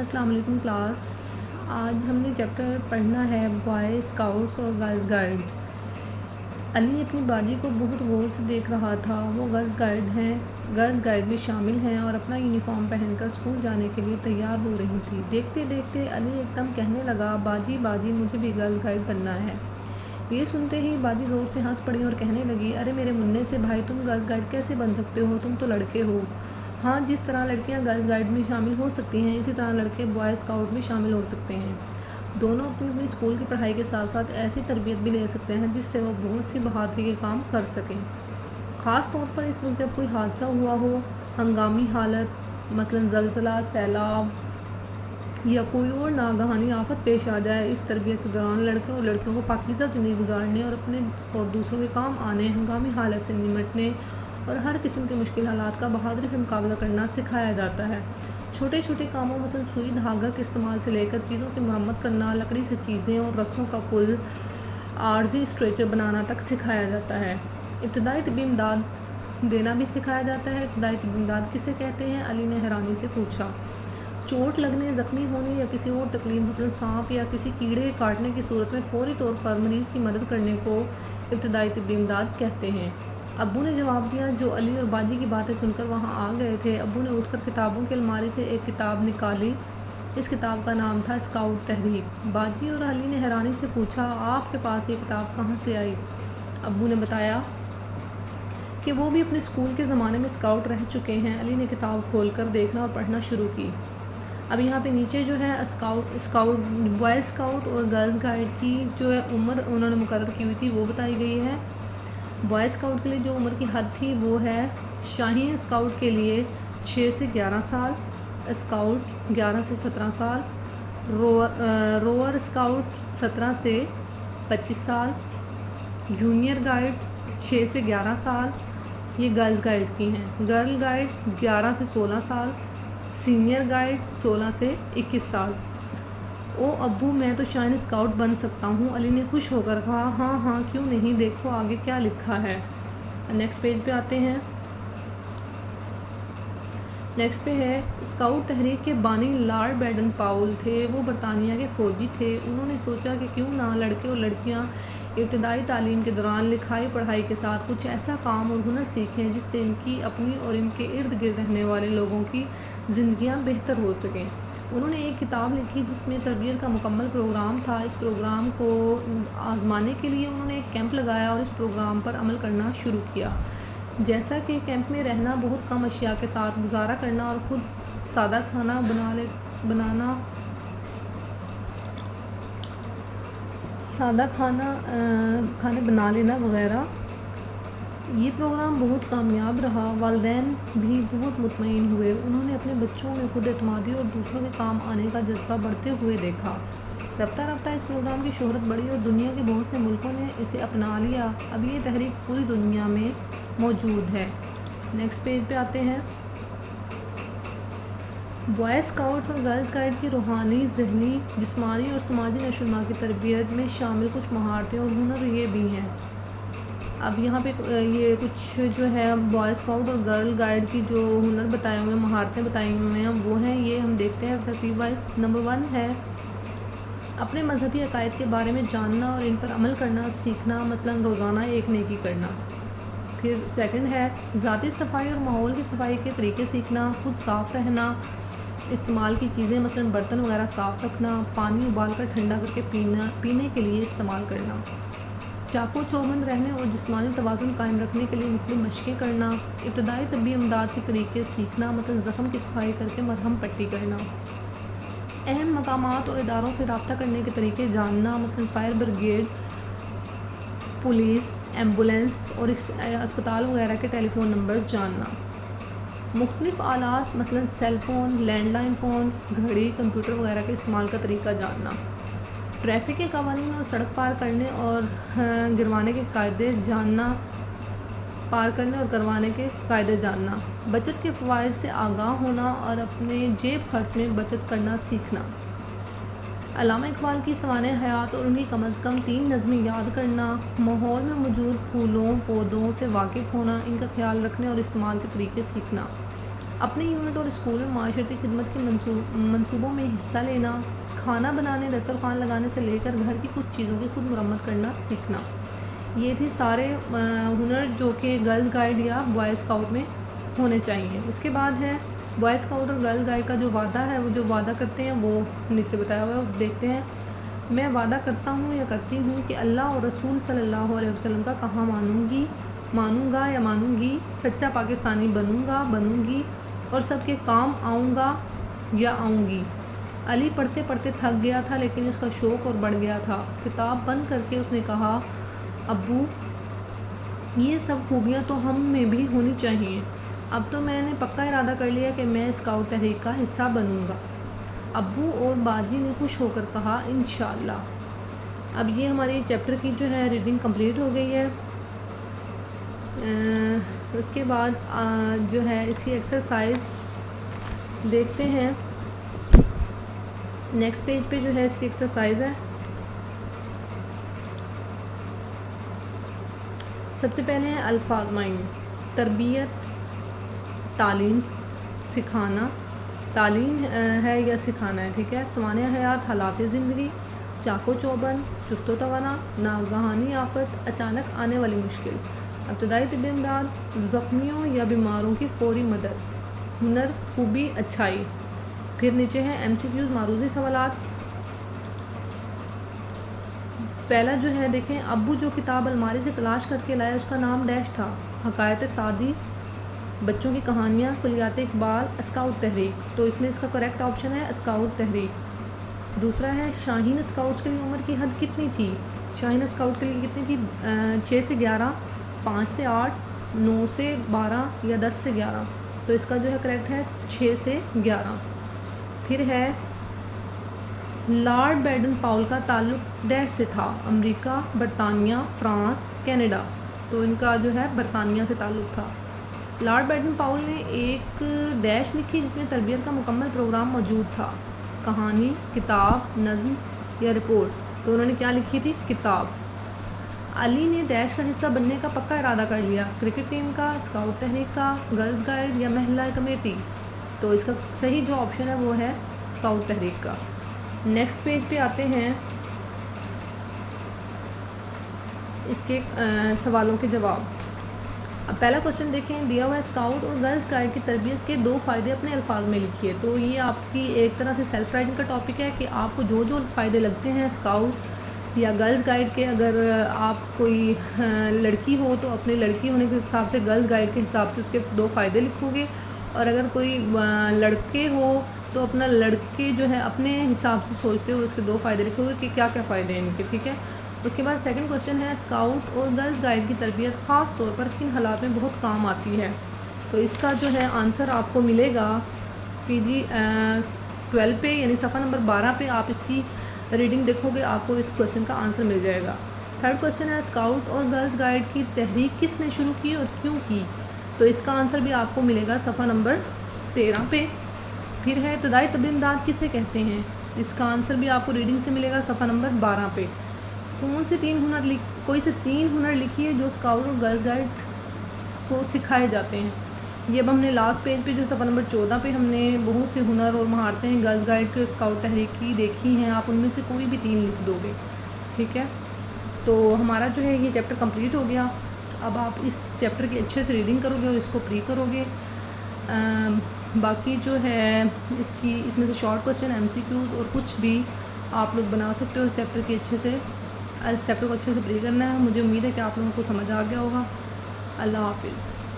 السلام علیکم کلاس. آج ہم نے چیپٹر پڑھنا ہے بوائے اسکاؤٹس اور گرلز گائیڈ. علی اپنی باجی کو بہت غور سے دیکھ رہا تھا. وہ گرلز گائیڈ میں شامل ہیں اور اپنا یونیفارم پہن کر اسکول جانے کے لیے تیار ہو رہی تھی. دیکھتے دیکھتے علی ایک دم کہنے لگا، باجی باجی مجھے بھی گرلز گائیڈ بننا ہے. یہ سنتے ہی باجی زور سے ہنس پڑی اور کہنے لگی، ارے میرے منع سے بھائی، تم گرلز گائیڈ کیسے بن سکتے ہو؟ تم تو لڑکے ہو. ہاں، جس طرح لڑکیاں گرلز گائیڈ میں شامل ہو سکتی ہیں، اسی طرح لڑکے بوائے اسکاؤٹ میں شامل ہو سکتے ہیں. دونوں اپنی اپنی اسکول کی پڑھائی کے ساتھ ساتھ ایسی تربیت بھی لے سکتے ہیں جس سے وہ بہت سی بہادری کے کام کر سکیں. خاص طور پر اس وقت جب کوئی حادثہ ہوا ہو، ہنگامی حالت مثلاً زلزلہ، سیلاب یا کوئی اور ناگہانی آفت پیش آ جائے. اس تربیت کے دوران لڑکے اور لڑکیوں کو پاکیزہ زندگی گزارنے اور اپنے اور دوسروں کے کام آنے، ہنگامی حالت سے نمٹنے اور ہر قسم کے مشکل حالات کا بہادری سے مقابلہ کرنا سکھایا جاتا ہے. چھوٹے چھوٹے کاموں مثلاً سوئی دھاگہ کے استعمال سے لے کر چیزوں کی مرمت کرنا، لکڑی سے چیزیں اور رسوں کا پل، عارضی اسٹریچر بنانا تک سکھایا جاتا ہے. ابتدائی طبی امداد دینا بھی سکھایا جاتا ہے. ابتدائی طبی امداد کسے کہتے ہیں؟ علی نے حیرانی سے پوچھا. چوٹ لگنے، زخمی ہونے یا کسی اور تکلیف مثلاً سانپ یا کسی کیڑے کے کاٹنے کی صورت میں فوری طور پر مریض کی مدد کرنے کو ابتدائی طبی امداد کہتے ہیں. ابو نے جواب دیا، جو علی اور باجی کی باتیں سن کر وہاں آ گئے تھے. ابو نے اٹھ کر کتابوں کی الماری سے ایک کتاب نکالی. اس کتاب کا نام تھا اسکاؤٹ تحریک. باجی اور علی نے حیرانی سے پوچھا، آپ کے پاس یہ کتاب کہاں سے آئی؟ ابو نے بتایا کہ وہ بھی اپنے اسکول کے زمانے میں اسکاؤٹ رہ چکے ہیں. علی نے کتاب کھول کر دیکھنا اور پڑھنا شروع کی. اب یہاں پہ نیچے جو ہے بوائے اسکاؤٹ اور گرلز گائیڈ کی جو ہے عمر انہوں نے مقرر کی ہوئی تھی وہ بتائی گئی ہے. بوائے اسکاؤٹ کے لیے جو عمر کی حد تھی وہ ہے، شاہین اسکاؤٹ کے لیے 6 سے 11 سال، اسکاؤٹ 11 سے 17 سال، روور اسکاؤٹ 17 سے 25 سال، جونیئر گائیڈ 6 سے 11 سال. یہ گرلز گائیڈ کی ہیں. گرل گائیڈ 11 سے 16 سال، سینئر گائیڈ 16 سے 21 سال. او ابو، میں تو شاہین اسکاؤٹ بن سکتا ہوں. علی نے خوش ہو کر کہا. ہاں ہاں، کیوں نہیں، دیکھو آگے کیا لکھا ہے. نیکسٹ پیج پہ آتے ہیں. نیکسٹ پہ ہے، اسکاؤٹ تحریک کے بانی لارڈ بیڈن پاؤل تھے. وہ برطانیہ کے فوجی تھے. انہوں نے سوچا کہ کیوں نہ لڑکے اور لڑکیاں ابتدائی تعلیم کے دوران لکھائی پڑھائی کے ساتھ کچھ ایسا کام اور ہنر سیکھیں جس سے ان کی اپنی اور ان کے ارد گرد رہنے والے لوگوں کی زندگیاں بہتر ہو سکیں. انہوں نے ایک کتاب لکھی جس میں تربیت کا مکمل پروگرام تھا. اس پروگرام کو آزمانے کے لیے انہوں نے ایک کیمپ لگایا اور اس پروگرام پر عمل کرنا شروع کیا. جیسا کہ کیمپ میں رہنا، بہت کم اشیاء کے ساتھ گزارا کرنا اور خود سادہ کھانا بنا لینا وغیرہ. یہ پروگرام بہت کامیاب رہا. والدین بھی بہت مطمئن ہوئے. انہوں نے اپنے بچوں میں خود اعتمادی اور دوسروں کے کام آنے کا جذبہ بڑھتے ہوئے دیکھا. رفتہ رفتہ اس پروگرام کی شہرت بڑھی اور دنیا کے بہت سے ملکوں نے اسے اپنا لیا. اب یہ تحریک پوری دنیا میں موجود ہے. نیکسٹ پیج پہ آتے ہیں. بوائے اسکاؤٹس اور گرلز گائیڈ کی روحانی، ذہنی، جسمانی اور سماجی نشو و نما کی تربیت میں شامل کچھ مہارتیں اور ہنر یہ بھی ہیں. اب یہاں پہ یہ کچھ جو ہے بوائے اسکاؤٹ اور گرل گائیڈ کی جو ہنر بتائے ہوئے ہیں، مہارتیں بتائی ہوئے ہیں، وہ ہیں. یہ ہم دیکھتے ہیں ترتیب وائز. نمبر 1 ہے اپنے مذہبی عقائد کے بارے میں جاننا اور ان پر عمل کرنا سیکھنا، مثلاً روزانہ ایک نیکی کرنا. پھر سیکنڈ ہے ذاتی صفائی اور ماحول کی صفائی کے طریقے سیکھنا، خود صاف رہنا، استعمال کی چیزیں مثلاً برتن وغیرہ صاف رکھنا، پانی ابال کر ٹھنڈا کر کے پینے کے لیے استعمال کرنا، چاقو چوبند رہنے اور جسمانی توازن قائم رکھنے کے لیے مختلف مشقیں کرنا. ابتدائی طبی امداد کے طریقے سیکھنا، مثلاً زخم کی صفائی کر کے مرہم پٹی کرنا. اہم مقامات اور اداروں سے رابطہ کرنے کے طریقے جاننا، مثلاً فائر بریگیڈ، پولیس، ایمبولینس اور اسپتال وغیرہ کے ٹیلی فون نمبرز جاننا. مختلف آلات مثلاً cell phone, landline phone, گھڑی، کمپیوٹر وغیرہ کے استعمال کا طریقہ جاننا. ٹریفک کے قوانین اور سڑک پار کرنے اور گروانے کے قاعدے جاننا. بچت کے فوائد سے آگاہ ہونا اور اپنے جیب خرچ میں بچت کرنا سیکھنا. علامہ اقبال کی سوانح حیات اور ان کی کم از کم 3 نظمیں یاد کرنا. ماحول میں موجود پھولوں پودوں سے واقف ہونا، ان کا خیال رکھنے اور استعمال کے طریقے سیکھنا. اپنے یونٹ اور اسکول میں معاشرتی خدمت کے منصوبوں میں حصہ لینا، کھانا بنانے، دسترخوان لگانے سے لے کر گھر کی کچھ چیزوں کی خود مرمت کرنا سیکھنا۔ یہ تھی سارے ہنر جو کہ گرلز گائیڈ یا بوائے اسکاؤٹ میں ہونے چاہیے۔ اس کے بعد ہے بوائے اسکاؤٹ اور گرل گائیڈ کا جو وعدہ ہے، وہ جو وعدہ کرتے ہیں وہ نیچے بتایا ہوا ہے، دیکھتے ہیں۔ میں وعدہ کرتا ہوں یا کرتی ہوں کہ اللہ اور رسول صلی اللہ علیہ وسلم کا کہا مانوں گا یا مانوں گی، سچا پاکستانی بنوں گی اور سب کے کام آؤں گا یا آؤں گی۔ علی پڑھتے پڑھتے تھک گیا تھا، لیکن اس کا شوق اور بڑھ گیا تھا۔ کتاب بند کر کے اس نے کہا، ابو یہ سب خوبیاں تو ہم میں بھی ہونی چاہیے۔ اب تو میں نے پکا ارادہ کر لیا کہ میں اسکاؤٹ تحریک کا حصہ بنوں گا۔ ابو اور باجی نے خوش ہو کر کہا، انشاءاللہ۔ اب یہ ہماری چیپٹر کی جو ہے ریڈنگ کمپلیٹ ہو گئی ہے۔ اس کے بعد جو ہے اس کی ایکسرسائز دیکھتے ہیں۔ نیکسٹ پیج پہ جو ہے اس کی ایکسرسائز ہے۔ سب سے پہلے ہے الفاظ معنی، تربیت، تعلیم، سکھانا، تعلیم ہے یا سکھانا ہے، ٹھیک ہے۔ سوانح حیات، حالات زندگی، چاق و چوبند، چست و توانا، ناگہانی آفت، اچانک آنے والی مشکل، ابتدائی طبی امداد، زخمیوں یا بیماروں کی فوری مدد، ہنر، خوبی، اچھائی۔ پھر نیچے ہے ایم سی کیوز، معروضی سوالات۔ پہلا جو ہے دیکھیں، ابو جو کتاب الماری سے تلاش کر کے لائے اس کا نام ڈیش تھا، حکایت سعدی، بچوں کی کہانیاں، کلیات اقبال، اسکاؤٹ تحریک۔ تو اس میں اس کا کریکٹ آپشن ہے اسکاؤٹ تحریک۔ دوسرا ہے شاہین اسکاؤٹس کے لیے عمر کی حد کتنی تھی؟ شاہین اسکاؤٹ کے لیے کتنی تھی؟ 6 سے 11، 5 سے 8، 9 سے 12 یا 10 سے 11۔ تو اس کا جو ہے کریکٹ ہے 6 سے 11۔ پھر ہے لارڈ بیڈن پاؤل کا تعلق ڈیش سے تھا؟ امریکہ، برطانیہ، فرانس، کینیڈا۔ تو ان کا جو ہے برطانیہ سے تعلق تھا۔ لارڈ بیڈن پاؤل نے ایک ڈیش لکھی جس میں تربیت کا مکمل پروگرام موجود تھا، کہانی، کتاب، نظم یا رپورٹ۔ تو انہوں نے کیا لکھی تھی؟ کتاب۔ علی نے ڈیش کا حصہ بننے کا پکا ارادہ کر لیا، کرکٹ ٹیم کا، اسکاؤٹ تحریک کا، گرلز گائیڈ یا محلہ کمیٹی۔ تو اس کا صحیح جو آپشن ہے وہ ہے اسکاؤٹ تحریک کا۔ نیکسٹ پیج پہ آتے ہیں، اس کے سوالوں کے جواب۔ اب پہلا کوشچن دیکھیں، دیا ہوا اسکاؤٹ اور گرلز گائیڈ کی تربیت کے 2 فائدے اپنے الفاظ میں لکھیے۔ تو یہ آپ کی ایک طرح سے سیلف رائٹنگ کا ٹاپک ہے کہ آپ کو جو جو فائدے لگتے ہیں اسکاؤٹ یا گرلز گائیڈ کے، اگر آپ کوئی لڑکی ہو تو اپنے لڑکی ہونے کے حساب سے گرلز گائیڈ کے حساب سے اس کے 2 فائدے لکھو گے، اور اگر کوئی لڑکے ہو تو اپنا لڑکے جو ہے اپنے حساب سے سوچتے ہوئے اس کے 2 فائدے لکھو گے کہ کیا کیا فائدے ہیں ان کے، ٹھیک ہے۔ اس کے بعد سیکنڈ کوشچن ہے، اسکاؤٹ اور گرلز گائیڈ کی تربیت خاص طور پر کن حالات میں بہت کام آتی ہے؟ تو اس کا جو ہے آنسر آپ کو ملے گا پی جی 12 پہ، یعنی صفحہ نمبر 12 پہ آپ اس کی ریڈنگ دیکھو گے، آپ کو اس کوشچن کا آنسر مل جائے گا۔ تھرڈ کوشچن ہے، اسکاؤٹ اور گرلز گائیڈ کی تحریک کس نے شروع کی اور کیوں کی؟ تو اس کا آنسر بھی آپ کو ملے گا صفحہ نمبر 13 پہ۔ پھر ہے ابتدائی طبی امداد کسے کہتے ہیں؟ اس کا آنسر بھی آپ کو ریڈنگ سے ملے گا صفحہ نمبر 12 پہ۔ کوئی سے 3 ہنر لکھیے جو اسکاؤٹ اور گرلز گائیڈ کو سکھائے جاتے ہیں۔ یہ اب ہم نے لاسٹ پیج پہ جو صفحہ نمبر 14 پہ ہم نے بہت سے ہنر اور مہارتیں گرلز گائیڈ کے اور اسکاؤٹ تحریک کی دیکھی ہیں، آپ ان میں سے کوئی بھی 3 لکھ دو گے، ٹھیک ہے۔ تو ہمارا جو ہے یہ چیپٹر کمپلیٹ ہو گیا۔ اب آپ اس چیپٹر کی اچھے سے ریڈنگ کرو گے اور اس کو پری کرو گے۔ باقی جو ہے اس میں سے short question, M C Qs اور کچھ بھی آپ لوگ بنا سکتے ہو اس چیپٹر کی اچھے سے، اس چیپٹر کو اچھے سے پری کرنا ہے۔ مجھے امید ہے کہ آپ لوگوں کو سمجھ آ گیا ہوگا۔ اللہ حافظ۔